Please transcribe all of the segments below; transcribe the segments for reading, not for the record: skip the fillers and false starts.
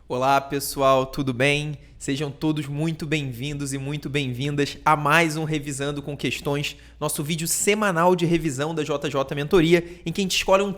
Olá pessoal, tudo bem? Sejam todos muito bem-vindos e muito bem-vindas a mais um Revisando com Questões, nosso vídeo semanal de revisão da JJ Mentoria, em que a gente escolhe um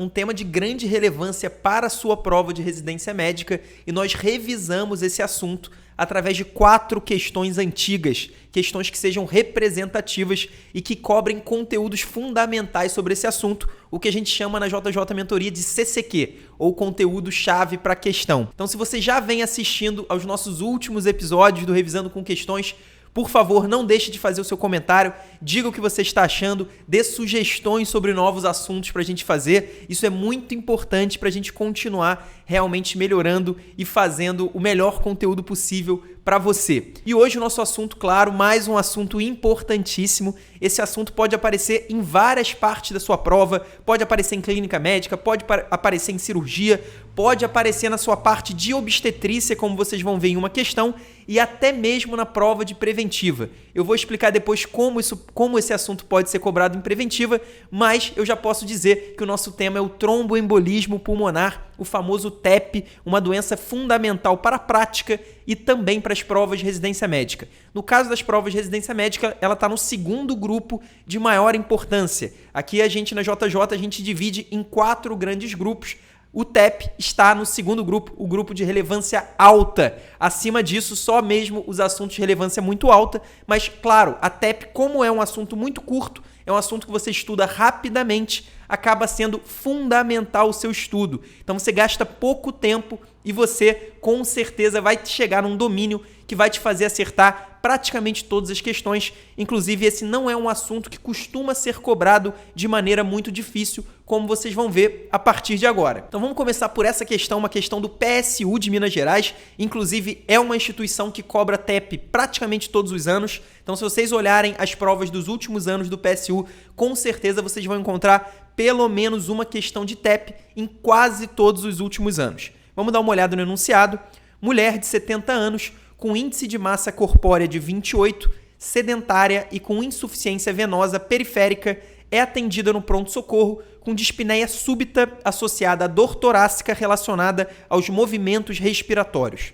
tema de grande relevância para a sua prova de residência médica e nós revisamos esse assunto através de 4 questões antigas, questões que sejam representativas e que cobrem conteúdos fundamentais sobre esse assunto, o que a gente chama na JJ Mentoria de CCQ, ou conteúdo-chave para a questão. Então, se você já vem assistindo aos nossos últimos episódios do Revisando com Questões, por favor, não deixe de fazer o seu comentário, diga o que você está achando, dê sugestões sobre novos assuntos para a gente fazer. Isso é muito importante para a gente continuar realmente melhorando e fazendo o melhor conteúdo possível para você. E hoje o nosso assunto, claro, mais um assunto importantíssimo. Esse assunto pode aparecer em várias partes da sua prova, pode aparecer em clínica médica, pode aparecer em cirurgia, pode aparecer na sua parte de obstetrícia, como vocês vão ver em uma questão, e até mesmo na prova de preventiva. Eu vou explicar depois como esse assunto pode ser cobrado em preventiva, mas eu já posso dizer que o nosso tema é o tromboembolismo pulmonar, o famoso TEP, uma doença fundamental para a prática e também para as provas de residência médica. No caso das provas de residência médica, ela está no segundo grupo de maior importância. Aqui na JJ a gente divide em 4 grandes grupos. O TEP está no segundo grupo, o grupo de relevância alta. Acima disso, só mesmo os assuntos de relevância muito alta. Mas, claro, a TEP, como é um assunto muito curto, é um assunto que você estuda rapidamente, acaba sendo fundamental o seu estudo. Então, você gasta pouco tempo e você, com certeza, vai chegar num domínio que vai te fazer acertar praticamente todas as questões. Inclusive, esse não é um assunto que costuma ser cobrado de maneira muito difícil, como vocês vão ver a partir de agora. Então vamos começar por essa questão, uma questão do PSU de Minas Gerais. Inclusive, é uma instituição que cobra TEP praticamente todos os anos. Então, se vocês olharem as provas dos últimos anos do PSU, com certeza vocês vão encontrar pelo menos uma questão de TEP em quase todos os últimos anos. Vamos dar uma olhada no enunciado. Mulher de 70 anos, com índice de massa corpórea de 28, sedentária e com insuficiência venosa periférica, é atendida no pronto-socorro com dispneia súbita associada à dor torácica relacionada aos movimentos respiratórios.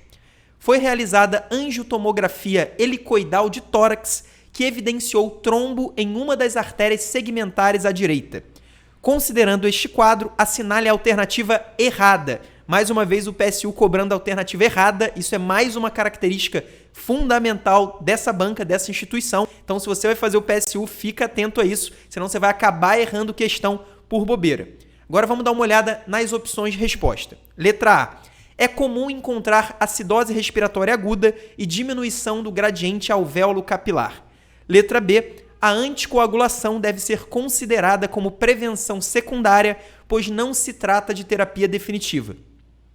Foi realizada angiotomografia helicoidal de tórax que evidenciou trombo em uma das artérias segmentares à direita. Considerando este quadro, assinale a alternativa errada. Mais uma vez o PSU cobrando a alternativa errada, isso é mais uma característica fundamental dessa banca, dessa instituição. Então, se você vai fazer o PSU, fica atento a isso, senão você vai acabar errando questão por bobeira. Agora vamos dar uma olhada nas opções de resposta. Letra A. É comum encontrar acidose respiratória aguda e diminuição do gradiente alvéolo capilar. Letra B. A anticoagulação deve ser considerada como prevenção secundária, pois não se trata de terapia definitiva.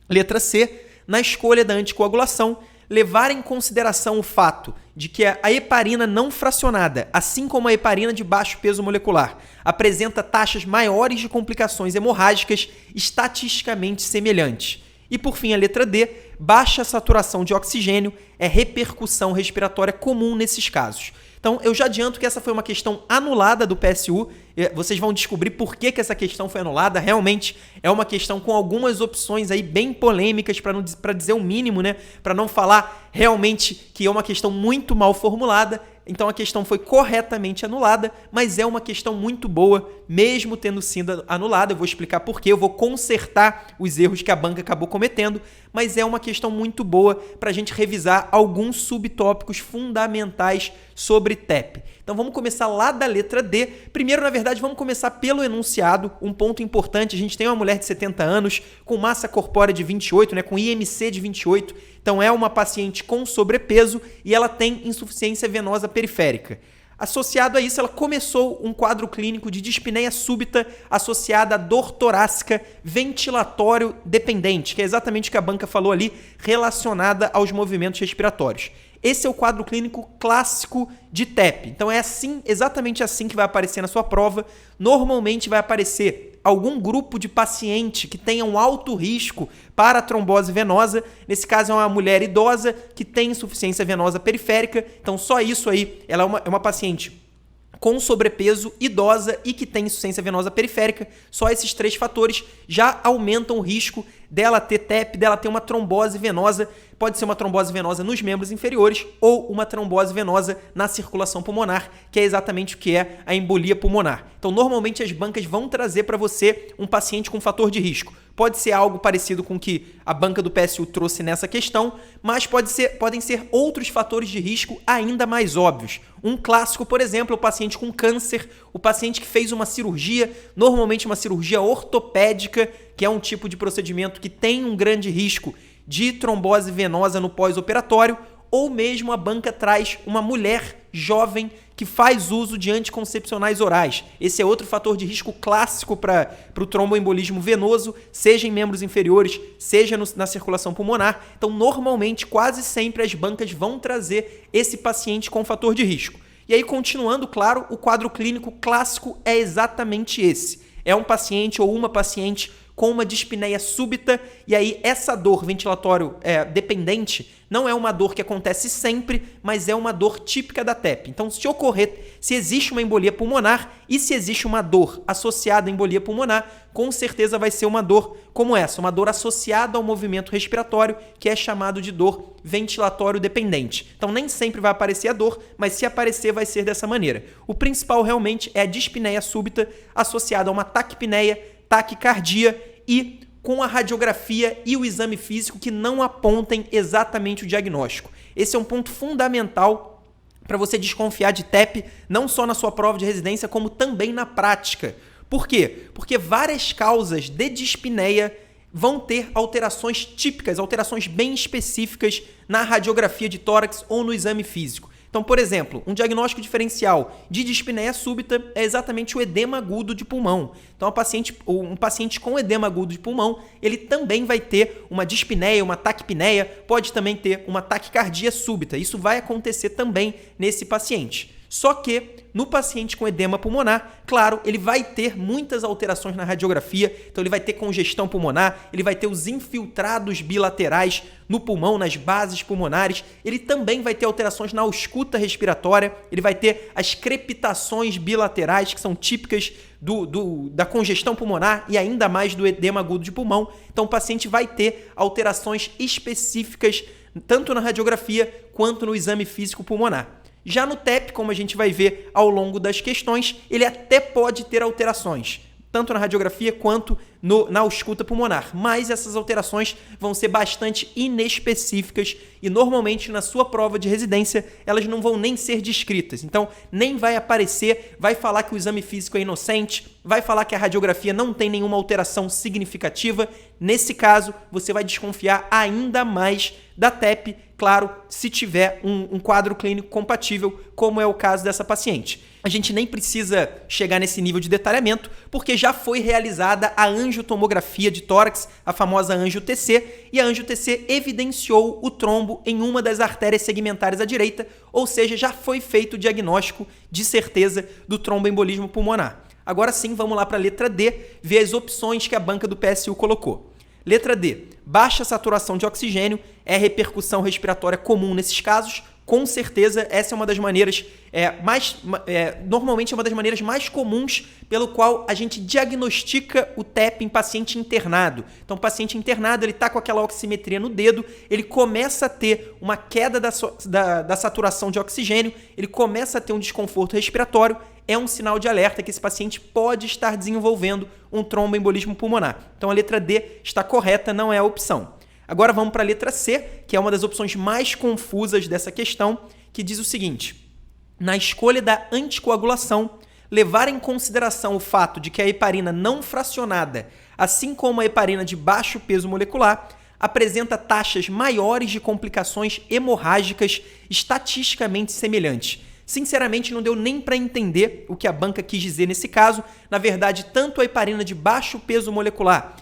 Letra C. Na escolha da anticoagulação, levar em consideração o fato de que a heparina não fracionada, assim como a heparina de baixo peso molecular, apresenta taxas maiores de complicações hemorrágicas estatisticamente semelhantes. E, por fim, a letra D. Baixa saturação de oxigênio é repercussão respiratória comum nesses casos. Então, eu já adianto que essa foi uma questão anulada do PSU. Vocês vão descobrir por que essa questão foi anulada. Realmente é uma questão com algumas opções aí bem polêmicas, para dizer o mínimo, né? Para não falar realmente que é uma questão muito mal formulada. Então, a questão foi corretamente anulada, mas é uma questão muito boa, mesmo tendo sido anulada. Eu vou explicar por quê, eu vou consertar os erros que a banca acabou cometendo, mas é uma questão muito boa para a gente revisar alguns subtópicos fundamentais sobre TEP. Então, vamos começar lá da letra D. Primeiro, na verdade, vamos começar pelo enunciado. Um ponto importante, a gente tem uma mulher de 70 anos com massa corpórea de 28, né, com IMC de 28. Então, é uma paciente com sobrepeso e ela tem insuficiência venosa periférica. Associado a isso, ela começou um quadro clínico de dispneia súbita associada à dor torácica ventilatório dependente, que é exatamente o que a banca falou ali, relacionada aos movimentos respiratórios. Esse é o quadro clínico clássico de TEP. Então é assim, exatamente assim que vai aparecer na sua prova. Normalmente vai aparecer algum grupo de paciente que tenha um alto risco para a trombose venosa. Nesse caso é uma mulher idosa que tem insuficiência venosa periférica. Então só isso aí, ela é uma paciente com sobrepeso, idosa e que tem insuficiência venosa periférica. Só esses 3 fatores já aumentam o risco dela ter TEP, dela ter uma trombose venosa. Pode ser uma trombose venosa nos membros inferiores ou uma trombose venosa na circulação pulmonar, que é exatamente o que é a embolia pulmonar. Então, normalmente as bancas vão trazer para você um paciente com fator de risco. Pode ser algo parecido com o que a banca do PSU trouxe nessa questão, mas podem ser outros fatores de risco ainda mais óbvios. Um clássico, por exemplo, é o paciente com câncer, o paciente que fez uma cirurgia, normalmente uma cirurgia ortopédica, que é um tipo de procedimento que tem um grande risco de trombose venosa no pós-operatório, ou mesmo a banca traz uma mulher jovem que faz uso de anticoncepcionais orais. Esse é outro fator de risco clássico para o tromboembolismo venoso, seja em membros inferiores, seja na circulação pulmonar. Então, normalmente, quase sempre as bancas vão trazer esse paciente com fator de risco. E aí, continuando, claro, o quadro clínico clássico é exatamente esse. É um paciente ou uma paciente com uma dispneia súbita, e aí essa dor ventilatório dependente não é uma dor que acontece sempre, mas é uma dor típica da TEP. Então, se existe uma embolia pulmonar e se existe uma dor associada à embolia pulmonar, com certeza vai ser uma dor como essa, uma dor associada ao movimento respiratório, que é chamado de dor ventilatório dependente. Então, nem sempre vai aparecer a dor, mas se aparecer vai ser dessa maneira. O principal realmente é a dispneia súbita associada a uma taquipneia, taquicardia e com a radiografia e o exame físico que não apontem exatamente o diagnóstico. Esse é um ponto fundamental para você desconfiar de TEP, não só na sua prova de residência, como também na prática. Por quê? Porque várias causas de dispneia vão ter alterações típicas, alterações bem específicas na radiografia de tórax ou no exame físico. Então, por exemplo, um diagnóstico diferencial de dispneia súbita é exatamente o edema agudo de pulmão. Então, um paciente com edema agudo de pulmão, ele também vai ter uma dispneia, uma taquipneia, pode também ter uma taquicardia súbita. Isso vai acontecer também nesse paciente. Só que no paciente com edema pulmonar, claro, ele vai ter muitas alterações na radiografia, então ele vai ter congestão pulmonar, ele vai ter os infiltrados bilaterais no pulmão, nas bases pulmonares, ele também vai ter alterações na ausculta respiratória, ele vai ter as crepitações bilaterais, que são típicas da congestão pulmonar e ainda mais do edema agudo de pulmão. Então o paciente vai ter alterações específicas tanto na radiografia quanto no exame físico pulmonar. Já no TEP, como a gente vai ver ao longo das questões, ele até pode ter alterações, tanto na radiografia quanto na ausculta pulmonar, mas essas alterações vão ser bastante inespecíficas e normalmente na sua prova de residência elas não vão nem ser descritas. Então, nem vai aparecer, vai falar que o exame físico é inocente, vai falar que a radiografia não tem nenhuma alteração significativa. Nesse caso, você vai desconfiar ainda mais da TEP, claro, se tiver um quadro clínico compatível, como é o caso dessa paciente. A gente nem precisa chegar nesse nível de detalhamento, porque já foi realizada a angiotomografia de tórax, a famosa angio-TC, e a angio-TC evidenciou o trombo em uma das artérias segmentares à direita, ou seja, já foi feito o diagnóstico de certeza do tromboembolismo pulmonar. Agora sim, vamos lá para a letra D, ver as opções que a banca do PSU colocou. Letra D, baixa saturação de oxigênio, é repercussão respiratória comum nesses casos. Com certeza, essa é uma das maneiras normalmente é uma das maneiras mais comuns pelo qual a gente diagnostica o TEP em paciente internado. Então, o paciente internado, ele está com aquela oximetria no dedo, ele começa a ter uma queda da saturação de oxigênio, ele começa a ter um desconforto respiratório, é um sinal de alerta que esse paciente pode estar desenvolvendo um tromboembolismo pulmonar. Então, a letra D está correta, não é a opção. Agora vamos para a letra C, que é uma das opções mais confusas dessa questão, que diz o seguinte: na escolha da anticoagulação, levar em consideração o fato de que a heparina não fracionada, assim como a heparina de baixo peso molecular, apresenta taxas maiores de complicações hemorrágicas estatisticamente semelhantes. Sinceramente, não deu nem para entender o que a banca quis dizer nesse caso. Na verdade, tanto a heparina de baixo peso molecular,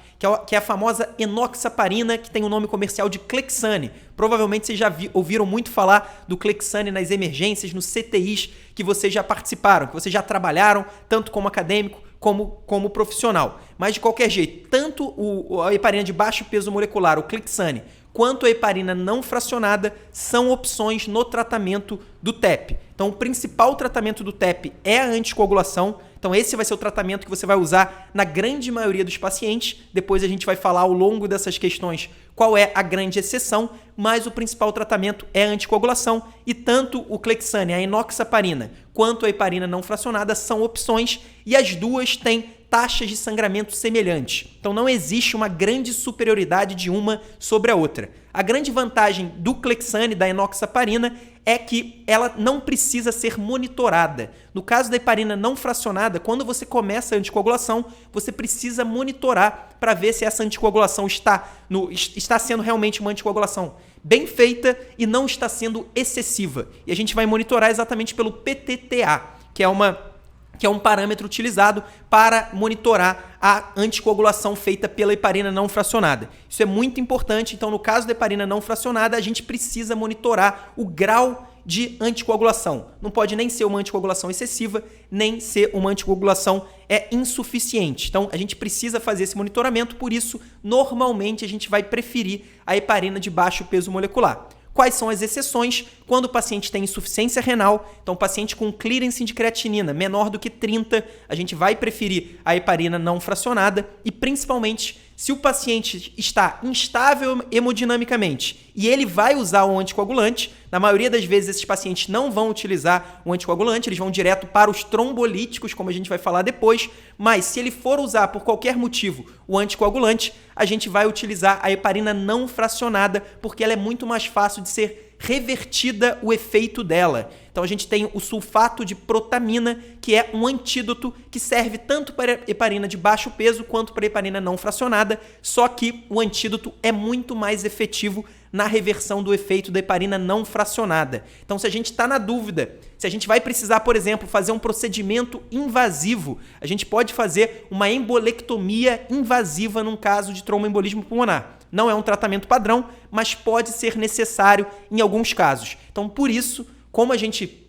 que é a famosa enoxaparina, que tem o nome comercial de Clexane. Provavelmente vocês já ouviram muito falar do Clexane nas emergências, nos CTIs que vocês já participaram, que vocês já trabalharam, tanto como acadêmico como profissional. Mas, de qualquer jeito, tanto a heparina de baixo peso molecular, o Clexane, quanto a heparina não fracionada são opções no tratamento do TEP. Então, o principal tratamento do TEP é a anticoagulação. Então esse vai ser o tratamento que você vai usar na grande maioria dos pacientes. Depois a gente vai falar ao longo dessas questões qual é a grande exceção, mas o principal tratamento é a anticoagulação e tanto o Clexane, a enoxaparina, quanto a heparina não fracionada são opções e as duas têm taxas de sangramento semelhantes. Então não existe uma grande superioridade de uma sobre a outra. A grande vantagem do Clexane, da enoxaparina, é que ela não precisa ser monitorada. No caso da heparina não fracionada, quando você começa a anticoagulação, você precisa monitorar para ver se essa anticoagulação está sendo realmente uma anticoagulação bem feita e não está sendo excessiva. E a gente vai monitorar exatamente pelo PTTA, que é um parâmetro utilizado para monitorar a anticoagulação feita pela heparina não fracionada. Isso é muito importante, então no caso da heparina não fracionada, a gente precisa monitorar o grau de anticoagulação. Não pode nem ser uma anticoagulação excessiva, nem ser uma anticoagulação insuficiente. Então a gente precisa fazer esse monitoramento, por isso normalmente a gente vai preferir a heparina de baixo peso molecular. Quais são as exceções? Quando o paciente tem insuficiência renal, então o paciente com clearance de creatinina menor do que 30, a gente vai preferir a heparina não fracionada e principalmente se o paciente está instável hemodinamicamente e ele vai usar um anticoagulante, na maioria das vezes esses pacientes não vão utilizar o anticoagulante, eles vão direto para os trombolíticos, como a gente vai falar depois, mas se ele for usar por qualquer motivo o anticoagulante, a gente vai utilizar a heparina não fracionada, porque ela é muito mais fácil de ser revertida o efeito dela. Então a gente tem o sulfato de protamina, que é um antídoto que serve tanto para heparina de baixo peso quanto para heparina não fracionada, só que o antídoto é muito mais efetivo na reversão do efeito da heparina não fracionada. Então se a gente está na dúvida, se a gente vai precisar, por exemplo, fazer um procedimento invasivo, a gente pode fazer uma embolectomia invasiva num caso de tromboembolismo pulmonar. Não é um tratamento padrão, mas pode ser necessário em alguns casos. Então, por isso, como a gente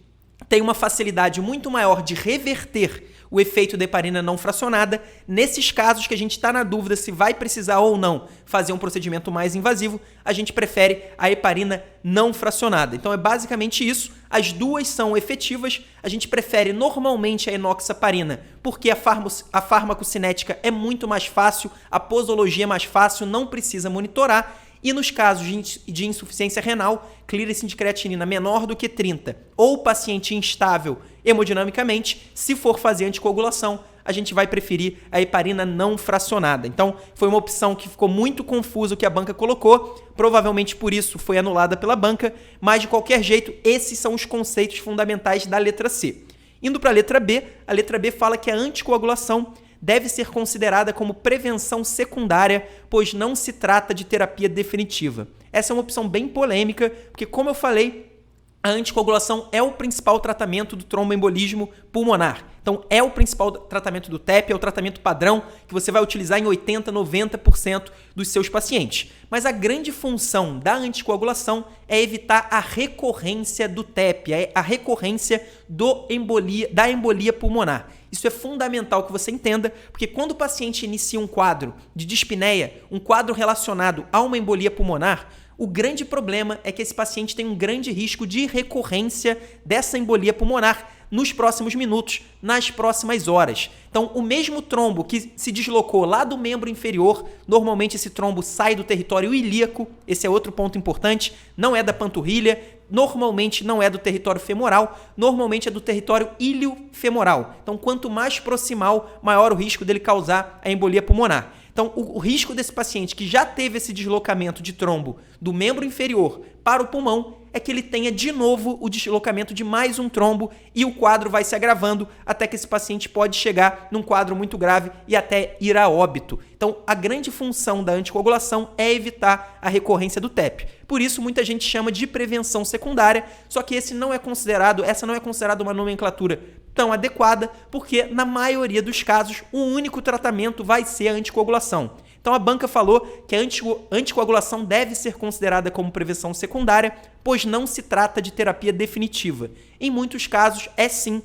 tem uma facilidade muito maior de reverter o efeito da heparina não fracionada, nesses casos que a gente está na dúvida se vai precisar ou não fazer um procedimento mais invasivo, a gente prefere a heparina não fracionada. Então é basicamente isso, as duas são efetivas, a gente prefere normalmente a enoxaparina, porque a farmacocinética é muito mais fácil, a posologia é mais fácil, não precisa monitorar. E nos casos de insuficiência renal, clearance de creatinina menor do que 30 ou paciente instável hemodinamicamente, se for fazer anticoagulação, a gente vai preferir a heparina não fracionada. Então, foi uma opção que ficou muito confusa o que a banca colocou, provavelmente por isso foi anulada pela banca, mas de qualquer jeito, esses são os conceitos fundamentais da letra C. Indo para a letra B fala que a anticoagulação deve ser considerada como prevenção secundária, pois não se trata de terapia definitiva. Essa é uma opção bem polêmica, porque, como eu falei, a anticoagulação é o principal tratamento do tromboembolismo pulmonar. Então, é o principal tratamento do TEP, é o tratamento padrão que você vai utilizar em 80%, 90% dos seus pacientes. Mas a grande função da anticoagulação é evitar a recorrência do TEP, a recorrência da embolia pulmonar. Isso é fundamental que você entenda, porque quando o paciente inicia um quadro de dispneia, um quadro relacionado a uma embolia pulmonar, o grande problema é que esse paciente tem um grande risco de recorrência dessa embolia pulmonar nos próximos minutos, nas próximas horas. Então, o mesmo trombo que se deslocou lá do membro inferior, normalmente esse trombo sai do território ilíaco, esse é outro ponto importante, não é da panturrilha, normalmente não é do território femoral, normalmente é do território iliofemoral. Então, quanto mais proximal, maior o risco dele causar a embolia pulmonar. Então, o risco desse paciente que já teve esse deslocamento de trombo do membro inferior para o pulmão é que ele tenha de novo o deslocamento de mais um trombo e o quadro vai se agravando até que esse paciente pode chegar num quadro muito grave e até ir a óbito. Então, a grande função da anticoagulação é evitar a recorrência do TEP. Por isso, muita gente chama de prevenção secundária, só que essa não é considerada uma nomenclatura tão adequada, porque na maioria dos casos, o único tratamento vai ser a anticoagulação. Então a banca falou que a anticoagulação deve ser considerada como prevenção secundária, pois não se trata de terapia definitiva. Em muitos casos, é sim,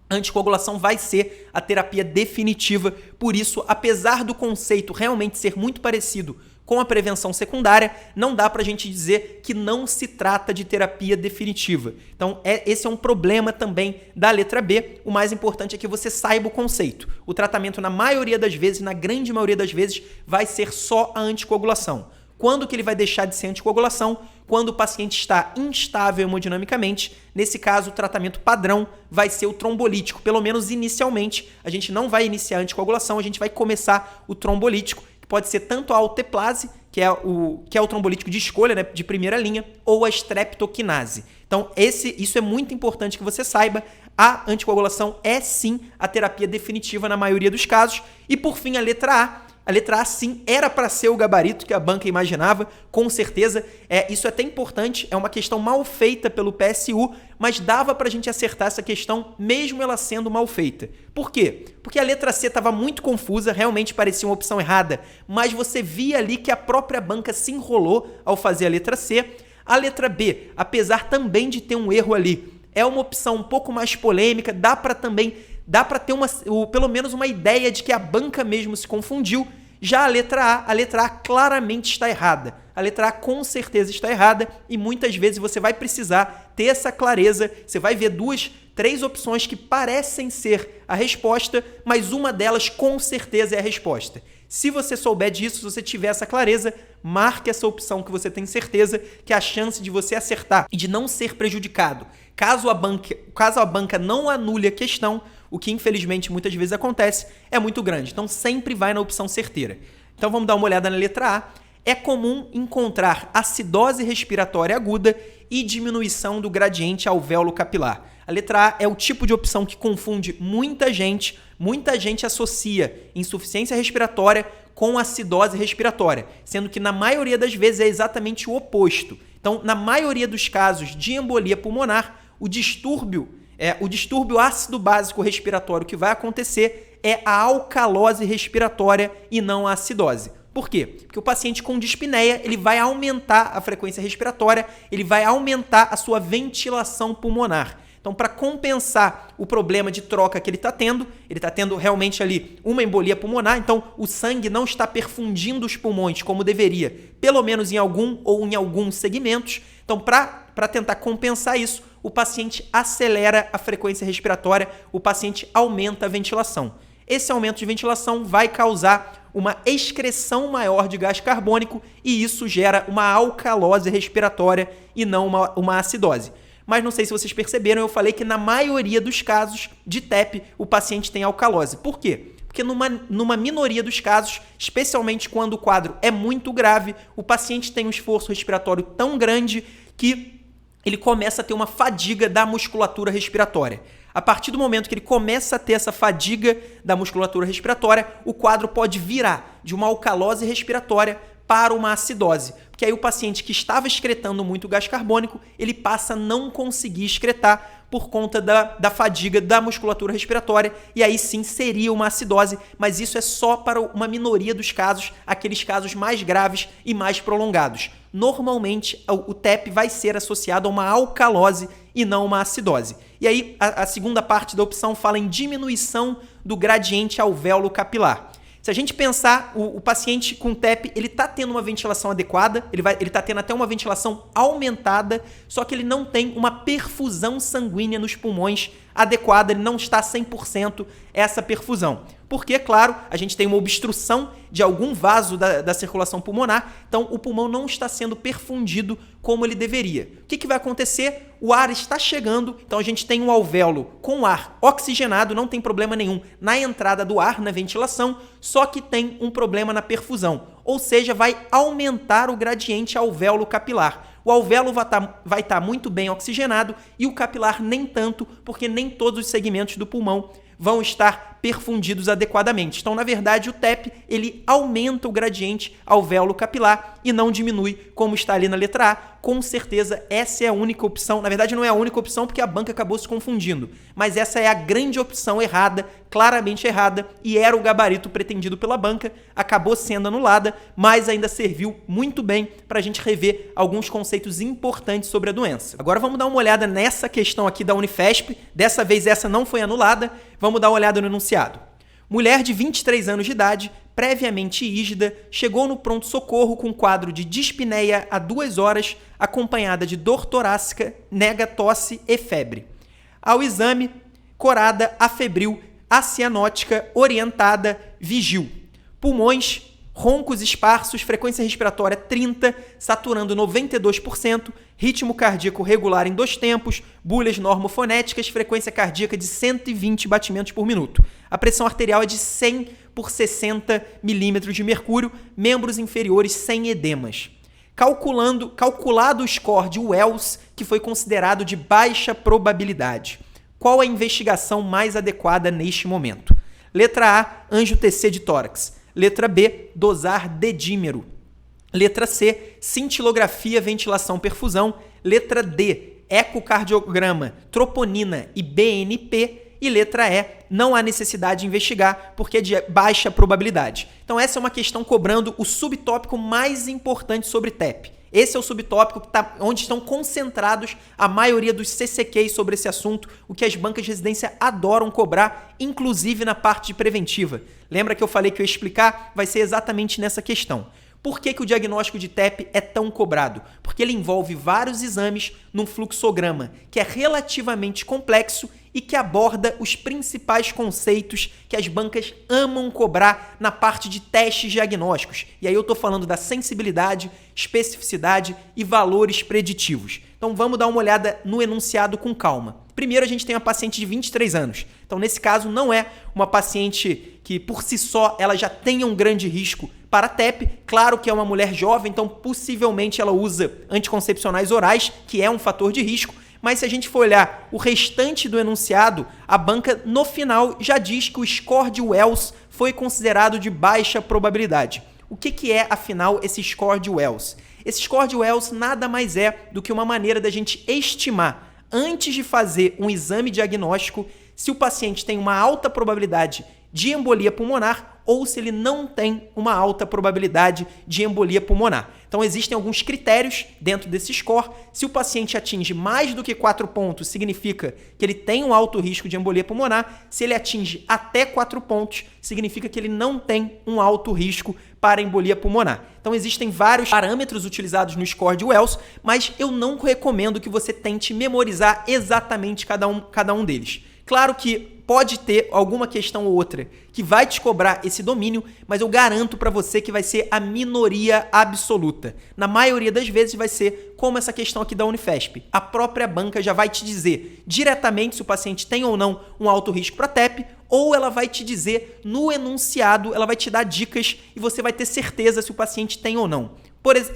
a anticoagulação vai ser a terapia definitiva. Por isso, apesar do conceito realmente ser muito parecido com a prevenção secundária, não dá para a gente dizer que não se trata de terapia definitiva. Então, esse é um problema também da letra B. O mais importante é que você saiba o conceito. O tratamento, na maioria das vezes, na grande maioria das vezes, vai ser só a anticoagulação. Quando que ele vai deixar de ser anticoagulação? Quando o paciente está instável hemodinamicamente. Nesse caso, o tratamento padrão vai ser o trombolítico. Pelo menos inicialmente, a gente não vai iniciar a anticoagulação, a gente vai começar o trombolítico, que pode ser tanto a alteplase, que é o trombolítico de escolha, né, de primeira linha, ou a streptokinase. Então, isso é muito importante que você saiba. A anticoagulação é sim a terapia definitiva na maioria dos casos. E por fim, a letra A. A letra A, sim, era para ser o gabarito que a banca imaginava, com certeza. Isso é até importante, é uma questão mal feita pelo PSU, mas dava para a gente acertar essa questão, mesmo ela sendo mal feita. Por quê? Porque a letra C estava muito confusa, realmente parecia uma opção errada, mas você via ali que a própria banca se enrolou ao fazer a letra C. A letra B, apesar também de ter um erro ali, é uma opção um pouco mais polêmica, dá para ter pelo menos uma ideia de que a banca mesmo se confundiu. Já a letra A claramente está errada. A letra A com certeza está errada e muitas vezes você vai precisar ter essa clareza. Você vai ver 2, 3 opções que parecem ser a resposta, mas uma delas com certeza é a resposta. Se você souber disso, se você tiver essa clareza, marque essa opção que você tem certeza que a chance de você acertar e de não ser prejudicado, caso a banca não anule a questão, o que infelizmente muitas vezes acontece, é muito grande. Então sempre vai na opção certeira. Então vamos dar uma olhada na letra A. É comum encontrar acidose respiratória aguda e diminuição do gradiente alvéolo capilar. A letra A é o tipo de opção que confunde muita gente. Muita gente associa insuficiência respiratória com acidose respiratória, sendo que na maioria das vezes é exatamente o oposto. Então, na maioria dos casos de embolia pulmonar, o distúrbio ácido básico respiratório que vai acontecer é a alcalose respiratória e não a acidose. Por quê? Porque o paciente com dispneia, ele vai aumentar a frequência respiratória, ele vai aumentar a sua ventilação pulmonar. Então, para compensar o problema de troca que ele está tendo realmente ali uma embolia pulmonar, então o sangue não está perfundindo os pulmões como deveria, pelo menos em alguns segmentos. Então, para tentar compensar isso, o paciente acelera a frequência respiratória, o paciente aumenta a ventilação. Esse aumento de ventilação vai causar uma excreção maior de gás carbônico e isso gera uma alcalose respiratória e não uma acidose. Mas não sei se vocês perceberam, eu falei que na maioria dos casos de TEP o paciente tem alcalose. Por quê? Porque numa minoria dos casos, especialmente quando o quadro é muito grave, o paciente tem um esforço respiratório tão grande que ele começa a ter uma fadiga da musculatura respiratória. A partir do momento que ele começa a ter essa fadiga da musculatura respiratória, o quadro pode virar de uma alcalose respiratória para uma acidose. Porque aí o paciente que estava excretando muito gás carbônico, ele passa a não conseguir excretar por conta da fadiga da musculatura respiratória, e aí sim seria uma acidose, mas isso é só para uma minoria dos casos, aqueles casos mais graves e mais prolongados. Normalmente, o TEP vai ser associado a uma alcalose e não uma acidose. E aí, a segunda parte da opção fala em diminuição do gradiente alvéolo capilar. Se a gente pensar, o paciente com TEP, ele está tendo uma ventilação adequada, ele está tendo até uma ventilação aumentada, só que ele não tem uma perfusão sanguínea nos pulmões adequada, ele não está 100% essa perfusão. Porque, claro, a gente tem uma obstrução de algum vaso da circulação pulmonar, então o pulmão não está sendo perfundido como ele deveria. O que vai acontecer? O ar está chegando, então a gente tem um alvéolo com ar oxigenado, não tem problema nenhum na entrada do ar, na ventilação, só que tem um problema na perfusão, ou seja, vai aumentar o gradiente alvéolo capilar. O alvéolo vai estar muito bem oxigenado e o capilar nem tanto, porque nem todos os segmentos do pulmão vão estar perfundidos adequadamente. Então, na verdade, o TEP ele aumenta o gradiente alvéolo capilar e não diminui, como está ali na letra A. Com certeza, essa é a única opção. Na verdade, não é a única opção porque a banca acabou se confundindo. Mas essa é a grande opção errada, claramente errada, e era o gabarito pretendido pela banca. Acabou sendo anulada, mas ainda serviu muito bem para a gente rever alguns conceitos importantes sobre a doença. Agora vamos dar uma olhada nessa questão aqui da Unifesp. Dessa vez essa não foi anulada. Vamos dar uma olhada no enunciado. Mulher de 23 anos de idade, previamente ígida, chegou no pronto-socorro com quadro de dispneia há 2 horas, acompanhada de dor torácica, nega tosse e febre. Ao exame, corada, afebril, acianótica, orientada, vigil. Pulmões, roncos esparsos, frequência respiratória 30, saturando 92%, ritmo cardíaco regular em 2 tempos, bulhas normofonéticas, frequência cardíaca de 120 batimentos por minuto. A pressão arterial é de 100 por 60 milímetros de mercúrio, membros inferiores sem edemas. Calculado o score de Wells, que foi considerado de baixa probabilidade. Qual a investigação mais adequada neste momento? Letra A, angio-TC de tórax. Letra B, dosar dedímero. Letra C, cintilografia, ventilação, perfusão. Letra D, ecocardiograma, troponina e BNP. E letra E, não há necessidade de investigar porque é de baixa probabilidade. Então essa é uma questão cobrando o subtópico mais importante sobre TEP. Esse é o subtópico onde estão concentrados a maioria dos CCQs sobre esse assunto, o que as bancas de residência adoram cobrar, inclusive na parte de preventiva. Lembra que eu falei que eu ia explicar? Vai ser exatamente nessa questão. Por que o diagnóstico de TEP é tão cobrado? Porque ele envolve vários exames num fluxograma, que é relativamente complexo e que aborda os principais conceitos que as bancas amam cobrar na parte de testes diagnósticos. E aí eu estou falando da sensibilidade, especificidade e valores preditivos. Então vamos dar uma olhada no enunciado com calma. Primeiro a gente tem uma paciente de 23 anos. Então nesse caso não é uma paciente que por si só ela já tenha um grande risco para TEP. Claro que é uma mulher jovem, então possivelmente ela usa anticoncepcionais orais, que é um fator de risco. Mas se a gente for olhar o restante do enunciado, a banca no final já diz que o score de Wells foi considerado de baixa probabilidade. O que é, afinal, esse score de Wells? Esse score de Wells nada mais é do que uma maneira da gente estimar, antes de fazer um exame diagnóstico, se o paciente tem uma alta probabilidade de embolia pulmonar ou se ele não tem uma alta probabilidade de embolia pulmonar. Então existem alguns critérios dentro desse score. Se o paciente atinge mais do que 4 pontos, significa que ele tem um alto risco de embolia pulmonar. Se ele atinge até 4 pontos, significa que ele não tem um alto risco para embolia pulmonar. Então existem vários parâmetros utilizados no score de Wells, mas eu não recomendo que você tente memorizar exatamente cada um deles. Claro que pode ter alguma questão ou outra que vai te cobrar esse domínio, mas eu garanto para você que vai ser a minoria absoluta. Na maioria das vezes vai ser como essa questão aqui da Unifesp. A própria banca já vai te dizer diretamente se o paciente tem ou não um alto risco para TEP, ou ela vai te dizer no enunciado, ela vai te dar dicas e você vai ter certeza se o paciente tem ou não.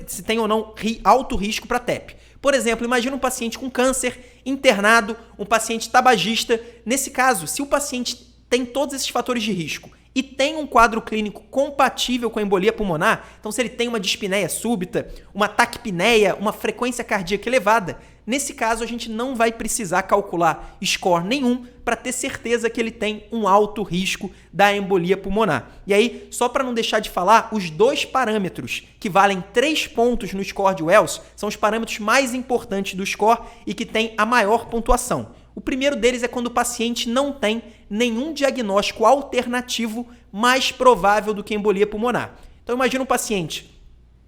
Se tem ou não alto risco para TEP. Por exemplo, imagina um paciente com câncer, internado, um paciente tabagista. Nesse caso, se o paciente tem todos esses fatores de risco e tem um quadro clínico compatível com a embolia pulmonar, então se ele tem uma dispneia súbita, uma taquipneia, uma frequência cardíaca elevada, nesse caso a gente não vai precisar calcular score nenhum para ter certeza que ele tem um alto risco da embolia pulmonar. E aí, só para não deixar de falar, os 2 parâmetros que valem 3 pontos no score de Wells são os parâmetros mais importantes do score e que têm a maior pontuação. O primeiro deles é quando o paciente não tem nenhum diagnóstico alternativo mais provável do que embolia pulmonar. Então imagina um paciente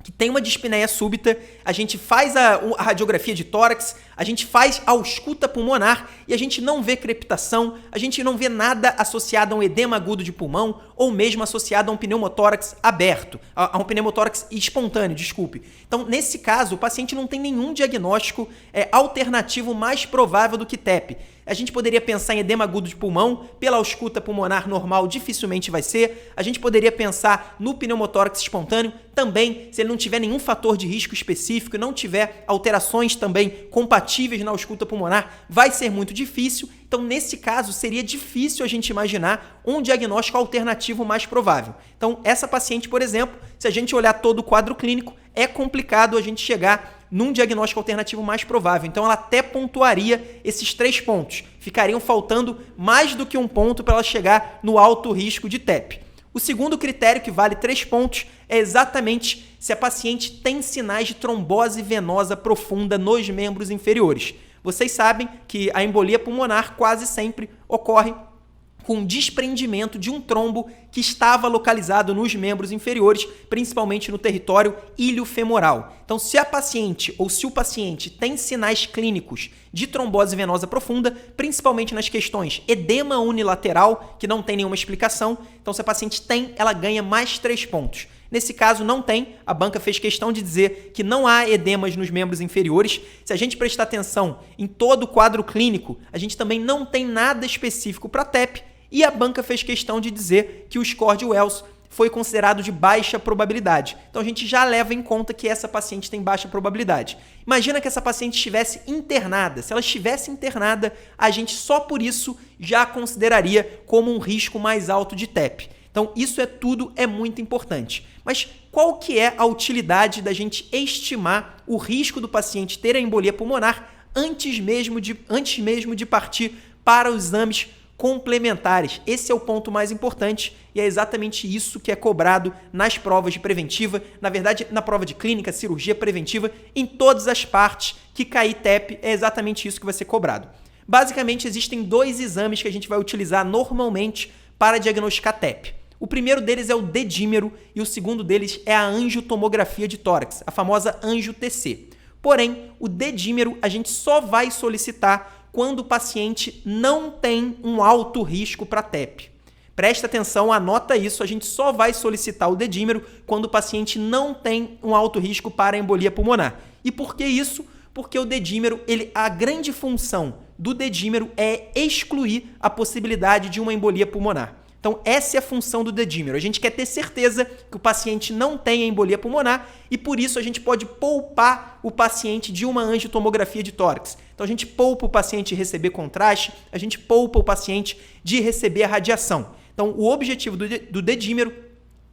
que tem uma dispneia súbita, a gente faz a radiografia de tórax, a gente faz a ausculta pulmonar e a gente não vê crepitação, a gente não vê nada associado a um edema agudo de pulmão ou mesmo associado a um pneumotórax aberto, a um pneumotórax espontâneo, desculpe. Então, nesse caso, o paciente não tem nenhum diagnóstico alternativo mais provável do que TEP. A gente poderia pensar em edema agudo de pulmão, pela ausculta pulmonar normal dificilmente vai ser. A gente poderia pensar no pneumotórax espontâneo, também, se ele não tiver nenhum fator de risco específico e não tiver alterações também compatíveis na ausculta pulmonar, vai ser muito difícil. Então, nesse caso, seria difícil a gente imaginar um diagnóstico alternativo mais provável. Então, essa paciente, por exemplo, se a gente olhar todo o quadro clínico, é complicado a gente chegar num diagnóstico alternativo mais provável. Então, ela até pontuaria esses 3 pontos. Ficariam faltando mais do que 1 ponto para ela chegar no alto risco de TEP. O segundo critério, que vale 3 pontos, é exatamente se a paciente tem sinais de trombose venosa profunda nos membros inferiores. Vocês sabem que a embolia pulmonar quase sempre ocorre com desprendimento de um trombo que estava localizado nos membros inferiores, principalmente no território iliofemoral. Então, se a paciente ou se o paciente tem sinais clínicos de trombose venosa profunda, principalmente nas questões edema unilateral, que não tem nenhuma explicação, então se a paciente tem, ela ganha mais 3 pontos. Nesse caso, não tem. A banca fez questão de dizer que não há edemas nos membros inferiores. Se a gente prestar atenção em todo o quadro clínico, a gente também não tem nada específico para TEP. E a banca fez questão de dizer que o score de Wells foi considerado de baixa probabilidade. Então, a gente já leva em conta que essa paciente tem baixa probabilidade. Imagina que essa paciente estivesse internada. Se ela estivesse internada, a gente só por isso já consideraria como um risco mais alto de TEP. Então, isso tudo é muito importante. Mas qual que é a utilidade da gente estimar o risco do paciente ter a embolia pulmonar antes mesmo de partir para os exames complementares? Esse é o ponto mais importante e é exatamente isso que é cobrado nas provas de preventiva, na verdade, na prova de clínica, cirurgia preventiva, em todas as partes que cair TEP, é exatamente isso que vai ser cobrado. Basicamente, existem 2 exames que a gente vai utilizar normalmente para diagnosticar TEP. O primeiro deles é o dedímero e o segundo deles é a angiotomografia de tórax, a famosa angio-TC. Porém, o dedímero a gente só vai solicitar quando o paciente não tem um alto risco para TEP. Presta atenção, anota isso, a gente só vai solicitar o dedímero quando o paciente não tem um alto risco para embolia pulmonar. E por que isso? Porque o dedímero, a grande função do dedímero é excluir a possibilidade de uma embolia pulmonar. Então, essa é a função do dedímero. A gente quer ter certeza que o paciente não tem embolia pulmonar e, por isso, a gente pode poupar o paciente de uma angiotomografia de tórax. Então, a gente poupa o paciente de receber contraste, a gente poupa o paciente de receber a radiação. Então, o objetivo do dedímero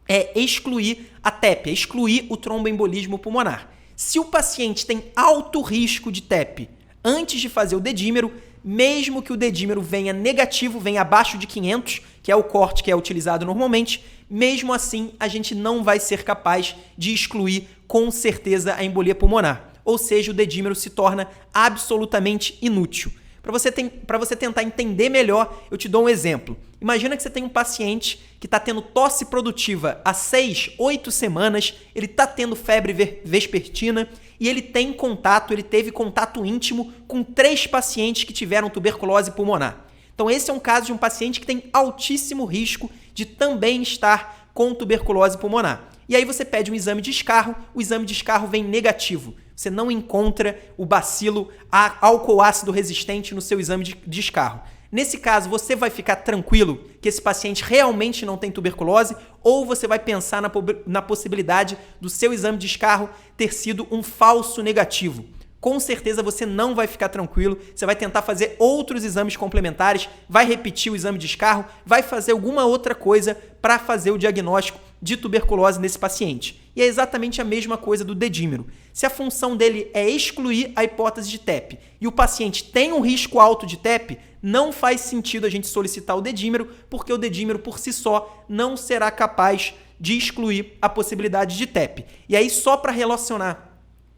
é excluir a TEP, é excluir o tromboembolismo pulmonar. Se o paciente tem alto risco de TEP antes de fazer o dedímero, mesmo que o dedímero venha negativo, venha abaixo de 500, que é o corte que é utilizado normalmente, mesmo assim a gente não vai ser capaz de excluir com certeza a embolia pulmonar. Ou seja, o dedímero se torna absolutamente inútil. Para você tentar entender melhor, eu te dou um exemplo. Imagina que você tem um paciente que está tendo tosse produtiva há 6, 8 semanas, ele está tendo febre vespertina e ele teve contato íntimo com 3 pacientes que tiveram tuberculose pulmonar. Então esse é um caso de um paciente que tem altíssimo risco de também estar com tuberculose pulmonar. E aí você pede um exame de escarro, o exame de escarro vem negativo. Você não encontra o bacilo álcool ácido resistente no seu exame de escarro. Nesse caso, você vai ficar tranquilo que esse paciente realmente não tem tuberculose ou você vai pensar na possibilidade do seu exame de escarro ter sido um falso negativo? Com certeza você não vai ficar tranquilo, você vai tentar fazer outros exames complementares, vai repetir o exame de escarro, vai fazer alguma outra coisa para fazer o diagnóstico de tuberculose nesse paciente. E é exatamente a mesma coisa do dedímero. Se a função dele é excluir a hipótese de TEP e o paciente tem um risco alto de TEP, não faz sentido a gente solicitar o dedímero, porque o dedímero por si só não será capaz de excluir a possibilidade de TEP. E aí, só para relacionar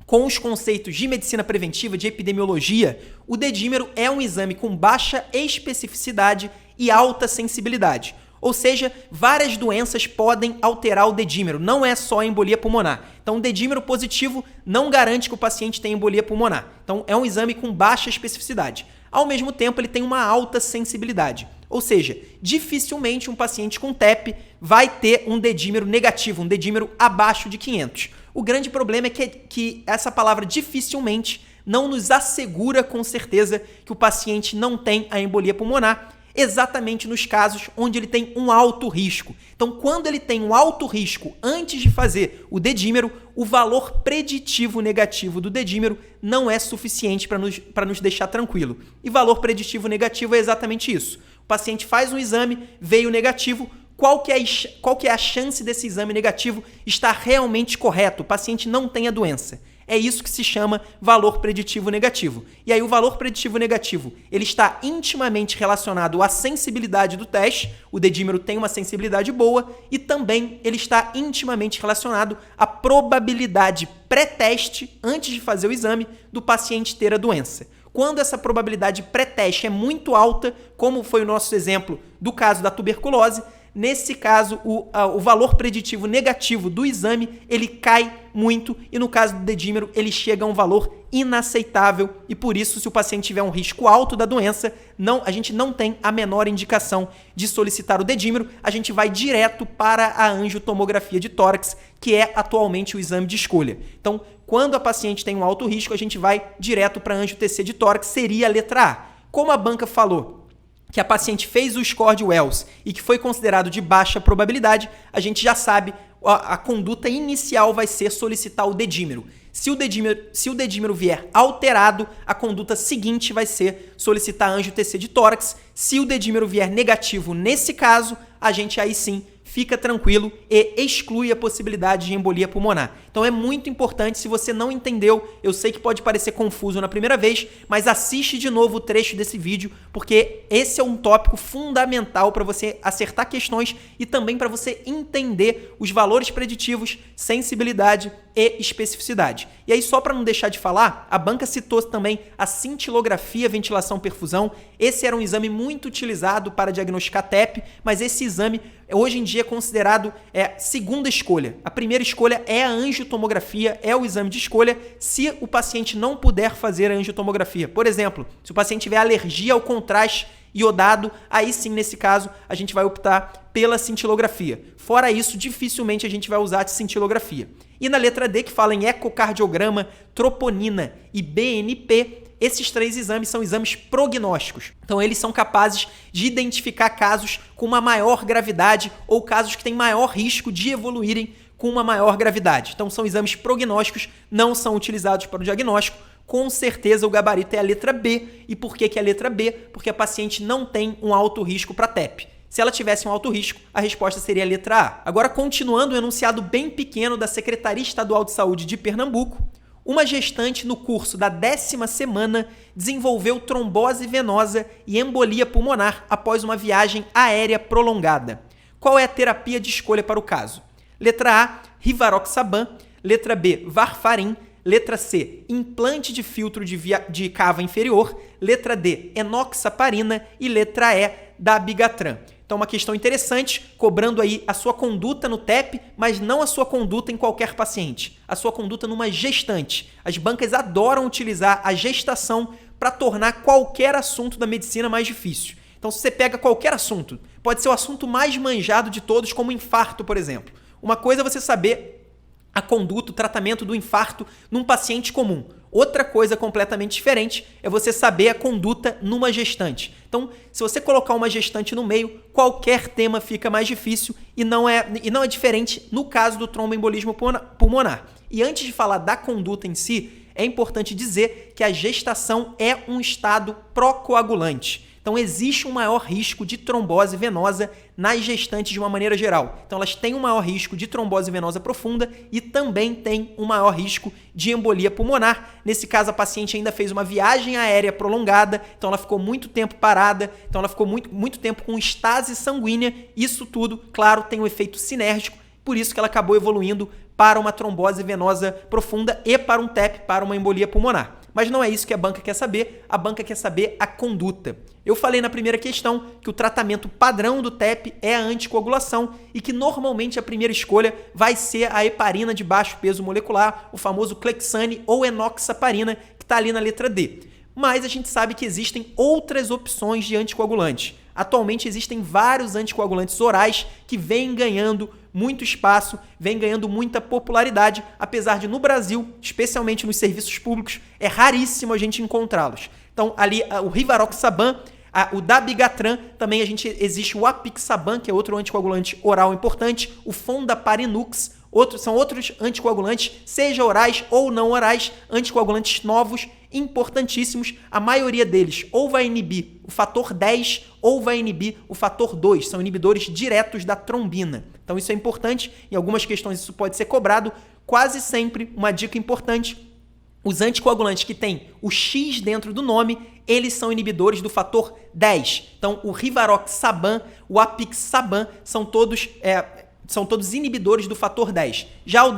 com os conceitos de medicina preventiva, de epidemiologia, o dedímero é um exame com baixa especificidade e alta sensibilidade. Ou seja, várias doenças podem alterar o dedímero, não é só a embolia pulmonar. Então, o dedímero positivo não garante que o paciente tenha embolia pulmonar. Então, é um exame com baixa especificidade. Ao mesmo tempo, ele tem uma alta sensibilidade. Ou seja, dificilmente um paciente com TEP vai ter um dedímero negativo, um dedímero abaixo de 500. O grande problema é que essa palavra dificilmente não nos assegura com certeza que o paciente não tem a embolia pulmonar, exatamente nos casos onde ele tem um alto risco. Então, quando ele tem um alto risco antes de fazer o dedímero, o valor preditivo negativo do dedímero não é suficiente para nos deixar tranquilo. E valor preditivo negativo é exatamente isso. O paciente faz um exame, veio negativo. Qual que é a chance desse exame negativo estar realmente correto? O paciente não tem a doença. É isso que se chama valor preditivo negativo. E aí o valor preditivo negativo, ele está intimamente relacionado à sensibilidade do teste, o dedímero tem uma sensibilidade boa, e também ele está intimamente relacionado à probabilidade pré-teste, antes de fazer o exame, do paciente ter a doença. quando essa probabilidade pré-teste é muito alta, como foi o nosso exemplo do caso da tuberculose, nesse caso, o valor preditivo negativo do exame, ele cai muito e no caso do dedímero, ele chega a um valor inaceitável e por isso, se o paciente tiver um risco alto da doença, a gente não tem a menor indicação de solicitar o dedímero, a gente vai direto para a angiotomografia de tórax, que é atualmente o exame de escolha. Então, quando a paciente tem um alto risco, a gente vai direto para a angio-TC de tórax, seria a letra A. Como a banca falou que a paciente fez o score de Wells e que foi considerado de baixa probabilidade, a gente já sabe a conduta inicial vai ser solicitar o dedímero. Se o dedímero vier alterado, a conduta seguinte vai ser solicitar angio-TC de tórax. Se o dedímero vier negativo nesse caso, a gente aí sim fica tranquilo e exclui a possibilidade de embolia pulmonar. Então é muito importante, se você não entendeu, eu sei que pode parecer confuso na primeira vez, mas assiste de novo o trecho desse vídeo, porque esse é um tópico fundamental para você acertar questões e também para você entender os valores preditivos, sensibilidade e especificidade. E aí, só para não deixar de falar, a banca citou também a cintilografia ventilação-perfusão. Esse era um exame muito utilizado para diagnosticar TEP, mas esse exame hoje em dia é considerado segunda escolha. A primeira escolha é a angiotomografia, é o exame de escolha se o paciente não puder fazer a angiotomografia. Por exemplo, se o paciente tiver alergia ao contraste iodado, aí sim, nesse caso, a gente vai optar pela cintilografia. Fora isso, dificilmente a gente vai usar a cintilografia. E na letra D, que fala em ecocardiograma, troponina e BNP, esses 3 exames são exames prognósticos. Então, eles são capazes de identificar casos com uma maior gravidade ou casos que têm maior risco de evoluírem com uma maior gravidade. Então, são exames prognósticos, não são utilizados para o diagnóstico. Com certeza, o gabarito é a letra B. E por que é a letra B? Porque a paciente não tem um alto risco para TEP. Se ela tivesse um alto risco, a resposta seria a letra A. Agora, continuando o enunciado bem pequeno da Secretaria Estadual de Saúde de Pernambuco, uma gestante no curso da 10ª semana desenvolveu trombose venosa e embolia pulmonar após uma viagem aérea prolongada. Qual é a terapia de escolha para o caso? Letra A, Rivaroxaban. Letra B, Varfarin. Letra C, implante de filtro de cava inferior. Letra D, enoxaparina. E letra E, dabigatran. Então, uma questão interessante, cobrando aí a sua conduta no TEP, mas não a sua conduta em qualquer paciente. A sua conduta numa gestante. As bancas adoram utilizar a gestação para tornar qualquer assunto da medicina mais difícil. Então, se você pega qualquer assunto, pode ser o assunto mais manjado de todos, como infarto, por exemplo. Uma coisa é você saber a conduta, o tratamento do infarto num paciente comum. Outra coisa completamente diferente é você saber a conduta numa gestante. Então, se você colocar uma gestante no meio, qualquer tema fica mais difícil e não é diferente no caso do tromboembolismo pulmonar. E antes de falar da conduta em si, é importante dizer que a gestação é um estado procoagulante. Então, existe um maior risco de trombose venosa nas gestantes de uma maneira geral. Então, elas têm um maior risco de trombose venosa profunda e também têm um maior risco de embolia pulmonar. Nesse caso, a paciente ainda fez uma viagem aérea prolongada, então ela ficou muito tempo parada, então ela ficou muito tempo com estase sanguínea. Isso tudo, claro, tem um efeito sinérgico, por isso que ela acabou evoluindo para uma trombose venosa profunda e para um TEP, para uma embolia pulmonar. Mas não é isso que a banca quer saber a conduta. Eu falei na primeira questão que o tratamento padrão do TEP é a anticoagulação e que normalmente a primeira escolha vai ser a heparina de baixo peso molecular, o famoso Clexane ou enoxaparina, que está ali na letra D. Mas a gente sabe que existem outras opções de anticoagulantes. Atualmente existem vários anticoagulantes orais que vêm ganhando muito espaço, vêm ganhando muita popularidade, apesar de no Brasil, especialmente nos serviços públicos, é raríssimo a gente encontrá-los. Então, ali o Rivaroxaban, o dabigatran, também existe o apixaban, que é outro anticoagulante oral importante, o fondaparinux, são outros anticoagulantes, seja orais ou não orais, anticoagulantes novos, importantíssimos. A maioria deles ou vai inibir o fator 10 ou vai inibir o fator 2. São inibidores diretos da trombina. Então isso é importante. Em algumas questões isso pode ser cobrado. Quase sempre, uma dica importante, os anticoagulantes que têm o X dentro do nome, eles são inibidores do fator 10. Então o Rivaroxaban, o apixaban, são todos são todos inibidores do fator 10. Já o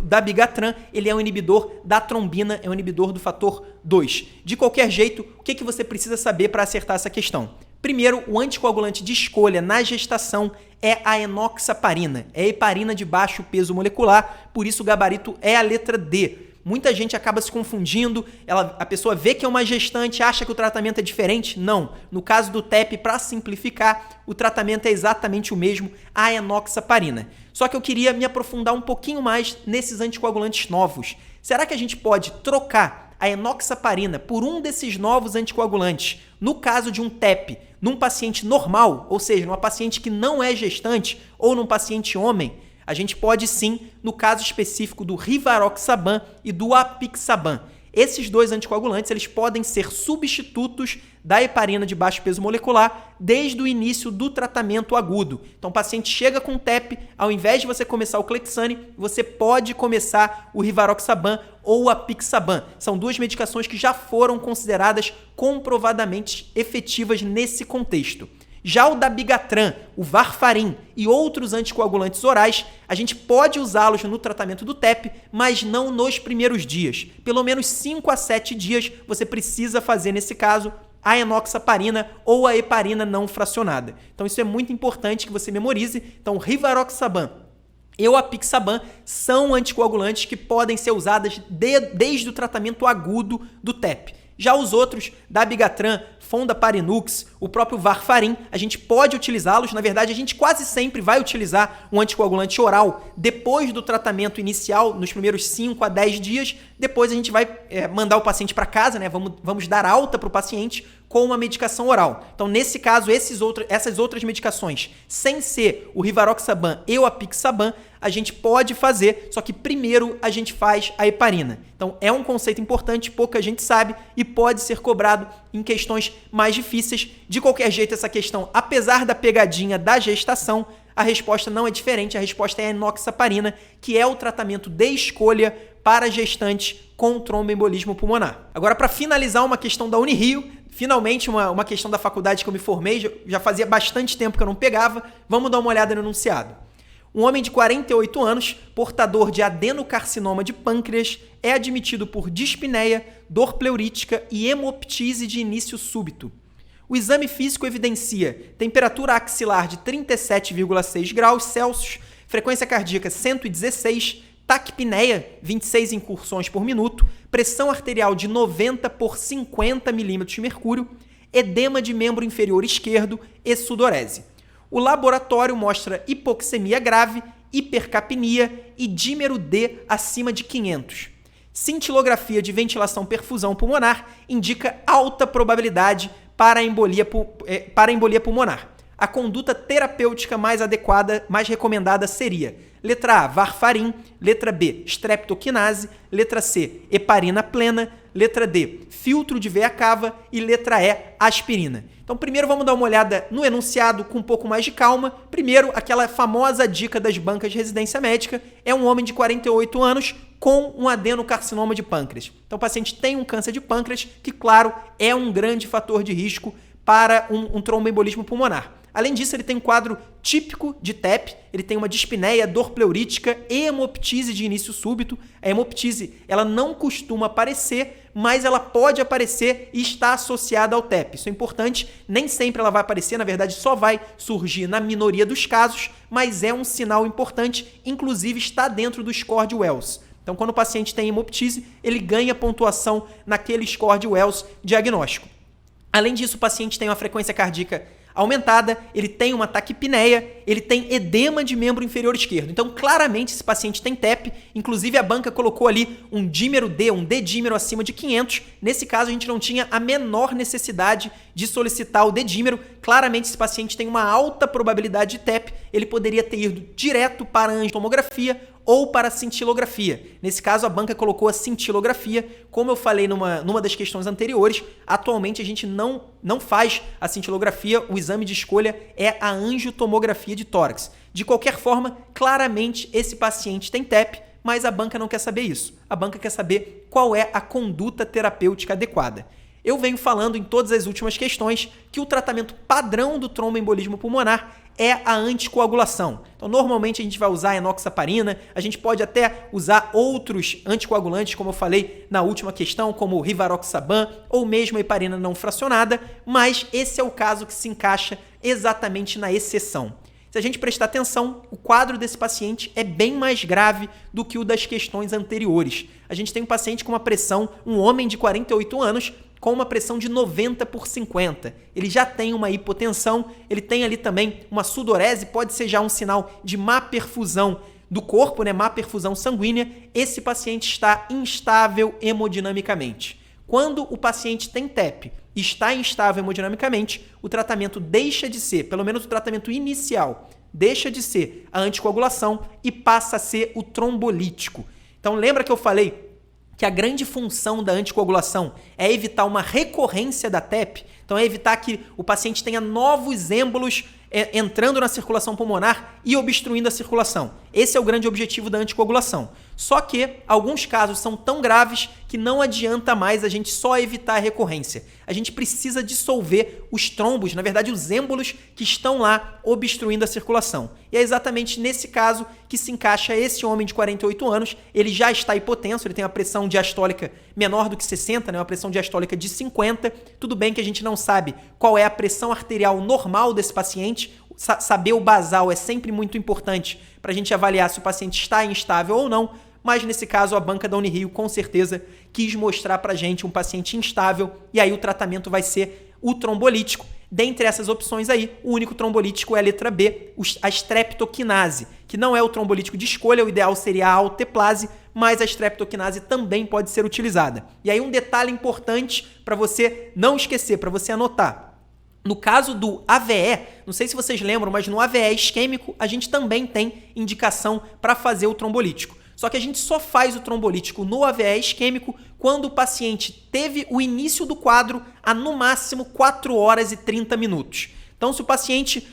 dabigatran, ele é um inibidor da trombina, é um inibidor do fator 2. De qualquer jeito, o que você precisa saber para acertar essa questão? Primeiro, o anticoagulante de escolha na gestação é a enoxaparina, é a heparina de baixo peso molecular, por isso o gabarito é a letra D. Muita gente acaba se confundindo, a pessoa vê que é uma gestante, acha que o tratamento é diferente. Não. No caso do TEP, para simplificar, o tratamento é exatamente o mesmo, a enoxaparina. Só que eu queria me aprofundar um pouquinho mais nesses anticoagulantes novos. Será que a gente pode trocar a enoxaparina por um desses novos anticoagulantes, no caso de um TEP, num paciente normal, ou seja, numa paciente que não é gestante ou num paciente homem? A gente pode sim, no caso específico do rivaroxaban e do apixaban. Esses dois anticoagulantes, eles podem ser substitutos da heparina de baixo peso molecular desde o início do tratamento agudo. Então, o paciente chega com TEP, ao invés de você começar o Clexane, você pode começar o rivaroxaban ou o apixaban. São duas medicações que já foram consideradas comprovadamente efetivas nesse contexto. Já o dabigatran, o varfarin e outros anticoagulantes orais, a gente pode usá-los no tratamento do TEP, mas não nos primeiros dias. Pelo menos 5 a 7 dias você precisa fazer, nesse caso, a enoxaparina ou a heparina não fracionada. Então isso é muito importante que você memorize. Então, o rivaroxaban e o apixaban são anticoagulantes que podem ser usados desde o tratamento agudo do TEP. Já os outros, dabigatran, fondaparinux, o próprio varfarin, a gente pode utilizá-los. Na verdade, a gente quase sempre vai utilizar um anticoagulante oral depois do tratamento inicial, nos primeiros 5 a 10 dias. Depois a gente vai mandar o paciente para casa, né? Vamos dar alta para o paciente com uma medicação oral. Então, nesse caso, essas outras medicações, sem ser o rivaroxaban e o apixaban, a gente pode fazer, só que primeiro a gente faz a heparina. Então, é um conceito importante, pouca gente sabe e pode ser cobrado em questões mais difíceis. De qualquer jeito, essa questão, apesar da pegadinha da gestação, a resposta não é diferente, a resposta é a enoxaparina, que é o tratamento de escolha para gestantes com tromboembolismo pulmonar. Agora, para finalizar uma questão da Unirio, finalmente uma questão da faculdade que eu me formei, já fazia bastante tempo que eu não pegava, vamos dar uma olhada no enunciado. Um homem de 48 anos, portador de adenocarcinoma de pâncreas, é admitido por dispneia, dor pleurítica e hemoptise de início súbito. O exame físico evidencia temperatura axilar de 37,6 graus Celsius, frequência cardíaca 116, taquipneia, 26 incursões por minuto, pressão arterial de 90 por 50 milímetros de mercúrio, edema de membro inferior esquerdo e sudorese. O laboratório mostra hipoxemia grave, hipercapnia e dímero D acima de 500. Cintilografia de ventilação-perfusão pulmonar indica alta probabilidade para embolia pulmonar. A conduta terapêutica mais adequada, mais recomendada seria: letra A, varfarin, letra B, streptokinase, letra C, heparina plena, letra D, filtro de veia cava e letra E, aspirina. Então, primeiro vamos dar uma olhada no enunciado com um pouco mais de calma. Primeiro, aquela famosa dica das bancas de residência médica, é um homem de 48 anos com um adenocarcinoma de pâncreas. Então, o paciente tem um câncer de pâncreas, que, claro, é um grande fator de risco para um tromboembolismo pulmonar. Além disso, ele tem um quadro típico de TEP, ele tem uma dispneia, dor pleurítica e hemoptise de início súbito. A hemoptise, ela não costuma aparecer, mas ela pode aparecer e está associada ao TEP. Isso é importante, nem sempre ela vai aparecer, na verdade só vai surgir na minoria dos casos, mas é um sinal importante, inclusive está dentro do score de Wells. Então, quando o paciente tem hemoptise, ele ganha pontuação naquele score de Wells diagnóstico. Além disso, o paciente tem uma frequência cardíaca aumentada, ele tem uma taquipneia, ele tem edema de membro inferior esquerdo. Então, claramente, esse paciente tem TEP, inclusive a banca colocou ali um dímero D, um D-dímero acima de 500. Nesse caso, a gente não tinha a menor necessidade de solicitar o D-dímero. Claramente, esse paciente tem uma alta probabilidade de TEP, ele poderia ter ido direto para a angiotomografia ou para a cintilografia. Nesse caso, a banca colocou a cintilografia. Como eu falei numa das questões anteriores, atualmente a gente não faz a cintilografia, o exame de escolha é a angiotomografia de tórax. De qualquer forma, claramente esse paciente tem TEP, mas a banca não quer saber isso. A banca quer saber qual é a conduta terapêutica adequada. Eu venho falando em todas as últimas questões que o tratamento padrão do tromboembolismo pulmonar é a anticoagulação. Então, normalmente a gente vai usar a enoxaparina, a gente pode até usar outros anticoagulantes, como eu falei na última questão, como o rivaroxaban ou mesmo a heparina não fracionada, mas esse é o caso que se encaixa exatamente na exceção. Se a gente prestar atenção, o quadro desse paciente é bem mais grave do que o das questões anteriores. A gente tem um paciente com uma pressão, um homem de 48 anos, com uma pressão de 90/50. Ele já tem uma hipotensão, ele tem ali também uma sudorese, pode ser já um sinal de má perfusão do corpo, né? Má perfusão sanguínea. Esse paciente está instável hemodinamicamente. Quando o paciente tem TEP e está instável hemodinamicamente, o tratamento deixa de ser, pelo menos o tratamento inicial, deixa de ser a anticoagulação e passa a ser o trombolítico. Então lembra que eu falei que a grande função da anticoagulação é evitar uma recorrência da TEP, então é evitar que o paciente tenha novos êmbolos entrando na circulação pulmonar e obstruindo a circulação. Esse é o grande objetivo da anticoagulação. Só que alguns casos são tão graves que não adianta mais a gente só evitar a recorrência. A gente precisa dissolver os trombos, na verdade os êmbolos que estão lá obstruindo a circulação. E é exatamente nesse caso que se encaixa esse homem de 48 anos. Ele já está hipotenso, ele tem uma pressão diastólica menor do que 60, né? Uma pressão diastólica de 50. Tudo bem que a gente não sabe qual é a pressão arterial normal desse paciente. Saber o basal é sempre muito importante para a gente avaliar se o paciente está instável ou não, mas nesse caso a banca da Unirio com certeza quis mostrar para a gente um paciente instável e aí o tratamento vai ser o trombolítico. Dentre essas opções aí, o único trombolítico é a letra B, a streptokinase, que não é o trombolítico de escolha, o ideal seria a alteplase, mas a streptokinase também pode ser utilizada. E aí um detalhe importante para você não esquecer, para você anotar. No caso do AVE, não sei se vocês lembram, mas no AVE isquêmico a gente também tem indicação para fazer o trombolítico. Só que a gente só faz o trombolítico no AVE isquêmico quando o paciente teve o início do quadro a no máximo 4 horas e 30 minutos. Então, se o paciente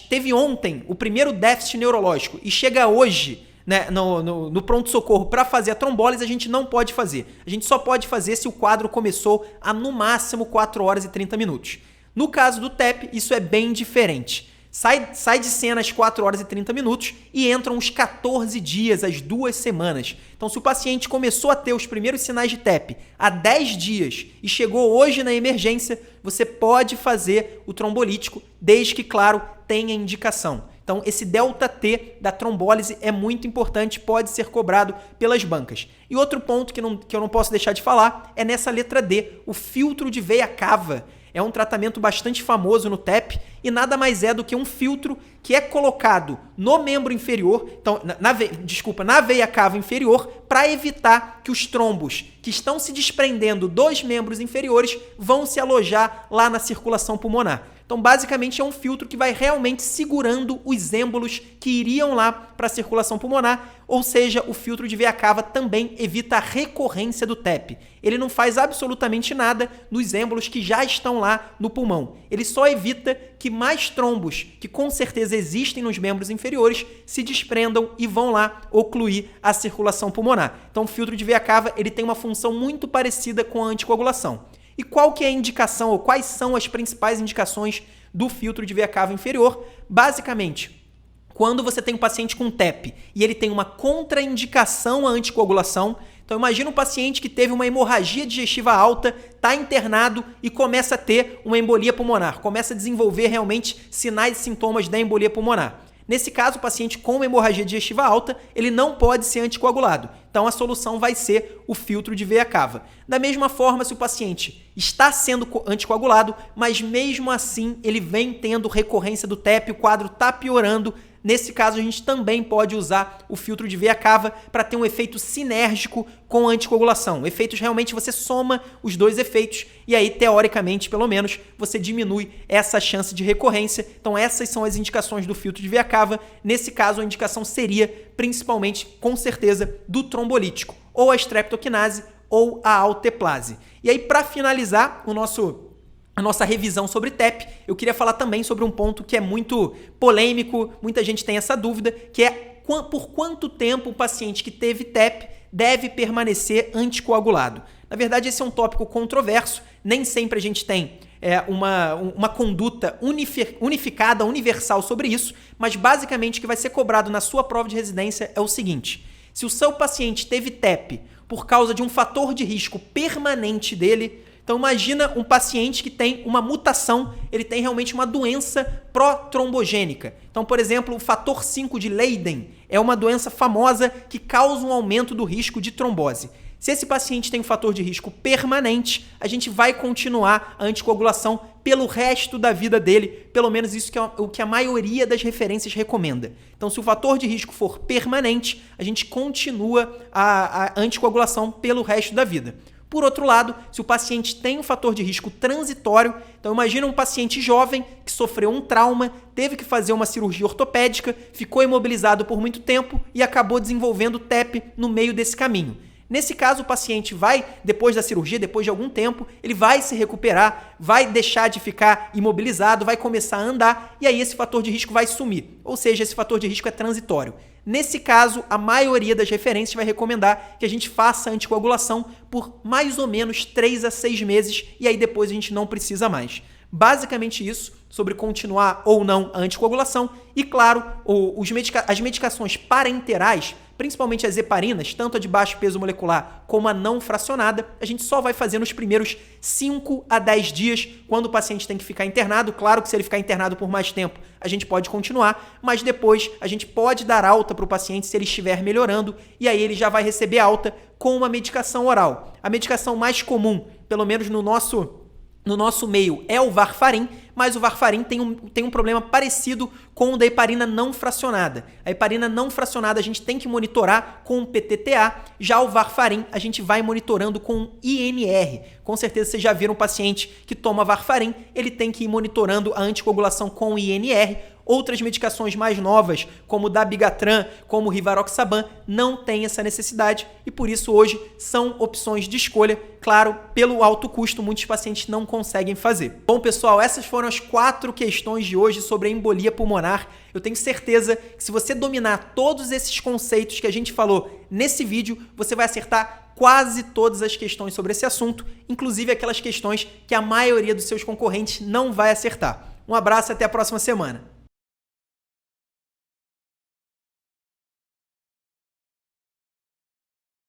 teve ontem o primeiro déficit neurológico e chega hoje, né, no pronto-socorro para fazer a trombólise, a gente não pode fazer. A gente só pode fazer se o quadro começou a no máximo 4 horas e 30 minutos. No caso do TEP, isso é bem diferente. Sai de cena às 4 horas e 30 minutos e entram os 14 dias, as 2 semanas. Então, se o paciente começou a ter os primeiros sinais de TEP há 10 dias e chegou hoje na emergência, você pode fazer o trombolítico, desde que, claro, tenha indicação. Então, esse ΔT da trombólise é muito importante, pode ser cobrado pelas bancas. E outro ponto que eu não posso deixar de falar é nessa letra D, o filtro de veia cava. É um tratamento bastante famoso no TEP e nada mais é do que um filtro que é colocado no membro inferior, então, na veia cava inferior, para evitar que os trombos que estão se desprendendo dos membros inferiores vão se alojar lá na circulação pulmonar. Então, basicamente, é um filtro que vai realmente segurando os êmbolos que iriam lá para a circulação pulmonar, ou seja, o filtro de veia cava também evita a recorrência do TEP. Ele não faz absolutamente nada nos êmbolos que já estão lá no pulmão. Ele só evita que mais trombos, que com certeza existem nos membros inferiores, se desprendam e vão lá ocluir a circulação pulmonar. Então, o filtro de veia cava ele tem uma função muito parecida com a anticoagulação. E qual que é a indicação, ou quais são as principais indicações do filtro de veia cava inferior? Basicamente, quando você tem um paciente com TEP e ele tem uma contraindicação à anticoagulação, então imagina um paciente que teve uma hemorragia digestiva alta, está internado e começa a ter uma embolia pulmonar, começa a desenvolver realmente sinais e sintomas da embolia pulmonar. Nesse caso, o paciente com uma hemorragia digestiva alta, ele não pode ser anticoagulado. Então, a solução vai ser o filtro de veia cava. Da mesma forma, se o paciente está sendo anticoagulado, mas mesmo assim ele vem tendo recorrência do TEP, o quadro está piorando, nesse caso a gente também pode usar o filtro de veia cava para ter um efeito sinérgico com a anticoagulação. Efeitos realmente você soma os dois efeitos e aí, teoricamente, pelo menos, você diminui essa chance de recorrência. Então, essas são as indicações do filtro de veia cava. Nesse caso, a indicação seria, principalmente, com certeza, do trombolítico, ou a streptokinase ou a alteplase. E aí, para finalizar a nossa revisão sobre TEP, eu queria falar também sobre um ponto que é muito polêmico, muita gente tem essa dúvida, que é por quanto tempo o paciente que teve TEP deve permanecer anticoagulado. Na verdade, esse é um tópico controverso, nem sempre a gente tem uma conduta unificada, universal sobre isso, mas basicamente o que vai ser cobrado na sua prova de residência é o seguinte: se o seu paciente teve TEP por causa de um fator de risco permanente dele, então imagina um paciente que tem uma mutação, ele tem realmente uma doença pró-trombogênica. Então, por exemplo, o fator 5 de Leiden é uma doença famosa que causa um aumento do risco de trombose. Se esse paciente tem um fator de risco permanente, a gente vai continuar a anticoagulação pelo resto da vida dele, pelo menos isso que é o que a maioria das referências recomenda. Então, se o fator de risco for permanente, a gente continua a anticoagulação pelo resto da vida. Por outro lado, se o paciente tem um fator de risco transitório, então imagina um paciente jovem que sofreu um trauma, teve que fazer uma cirurgia ortopédica, ficou imobilizado por muito tempo e acabou desenvolvendo TEP no meio desse caminho. Nesse caso, o paciente vai, depois da cirurgia, depois de algum tempo, ele vai se recuperar, vai deixar de ficar imobilizado, vai começar a andar e aí esse fator de risco vai sumir. Ou seja, esse fator de risco é transitório. Nesse caso, a maioria das referências vai recomendar que a gente faça a anticoagulação por mais ou menos 3 a 6 meses e aí depois a gente não precisa mais. Basicamente isso, sobre continuar ou não a anticoagulação e, claro, as medicações parenterais, principalmente as heparinas, tanto a de baixo peso molecular como a não fracionada, a gente só vai fazer nos primeiros 5 a 10 dias, quando o paciente tem que ficar internado. Claro que se ele ficar internado por mais tempo, a gente pode continuar, mas depois a gente pode dar alta para o paciente se ele estiver melhorando, e aí ele já vai receber alta com uma medicação oral. A medicação mais comum, pelo menos no nosso meio, é o Warfarin, mas o Warfarin tem um problema parecido com o da heparina não fracionada. A heparina não fracionada a gente tem que monitorar com PTTA, já o Warfarin a gente vai monitorando com INR. Com certeza vocês já viram um paciente que toma Warfarin, ele tem que ir monitorando a anticoagulação com INR. Outras medicações mais novas, como o Dabigatran, como o Rivaroxaban, não têm essa necessidade e por isso hoje são opções de escolha. Claro, pelo alto custo, muitos pacientes não conseguem fazer. Bom, pessoal, essas foram as 4 questões de hoje sobre a embolia pulmonar. Eu tenho certeza que se você dominar todos esses conceitos que a gente falou nesse vídeo, você vai acertar quase todas as questões sobre esse assunto, inclusive aquelas questões que a maioria dos seus concorrentes não vai acertar. Um abraço e até a próxima semana.